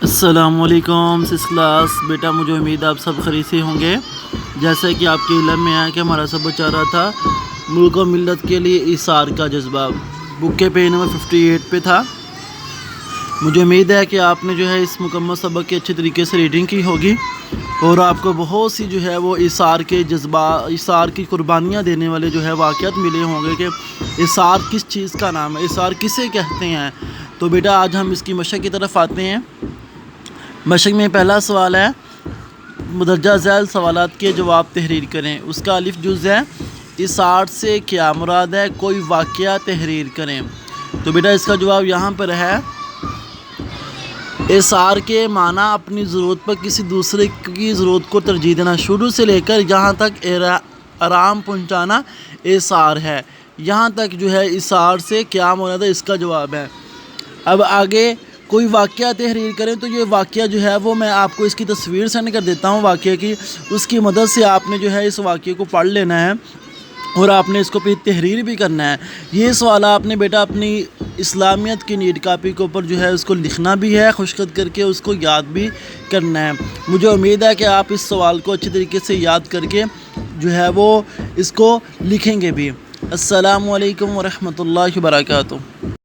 السلام علیکم سس کلاس بیٹا، مجھے امید آپ سب خیریت سے ہوں گے۔ جیسے کہ آپ کے علم میں ہے کہ ہمارا سب بچہ رہا تھا ملک و ملت کے لیے ایثار کا جذبہ، بک کے پیج نمبر 58 پہ تھا۔ مجھے امید ہے کہ آپ نے جو ہے اس مکمل سبق کی اچھے طریقے سے ریڈنگ کی ہوگی اور آپ کو بہت سی جو ہے وہ ایثار کے جذبہ، ایثار کی قربانیاں دینے والے جو ہے واقعات ملے ہوں گے کہ ایثار کس چیز کا نام ہے، ایثار کسے کہتے ہیں۔ تو بیٹا آج ہم اس کی مشق کی طرف آتے ہیں۔ مشق میں پہلا سوال ہے، مدرجہ ذیل سوالات کے جواب تحریر کریں۔ اس کا الف جز ہے، ایثار سے کیا مراد ہے، کوئی واقعہ تحریر کریں۔ تو بیٹا اس کا جواب یہاں پر ہے، ایثار کے معنی اپنی ضرورت پر کسی دوسرے کی ضرورت کو ترجیح دینا، شروع سے لے کر یہاں تک آرام پہنچانا ایثار ہے۔ یہاں تک جو ہے ایثار سے کیا مراد ہے، اس کا جواب ہے۔ اب آگے کوئی واقعہ تحریر کریں، تو یہ واقعہ جو ہے وہ میں آپ کو اس کی تصویر سینڈ کر دیتا ہوں واقعے کی، اس کی مدد سے آپ نے جو ہے اس واقعے کو پڑھ لینا ہے اور آپ نے اس کو پھر تحریر بھی کرنا ہے۔ یہ سوال آپ نے بیٹا اپنی اسلامیت کی نیٹ کاپی کے اوپر جو ہے اس کو لکھنا بھی ہے، خشخط کر کے اس کو یاد بھی کرنا ہے۔ مجھے امید ہے کہ آپ اس سوال کو اچھی طریقے سے یاد کر کے جو ہے وہ اس کو لکھیں گے بھی۔ السلام علیکم ورحمۃ اللہ وبرکاتہ۔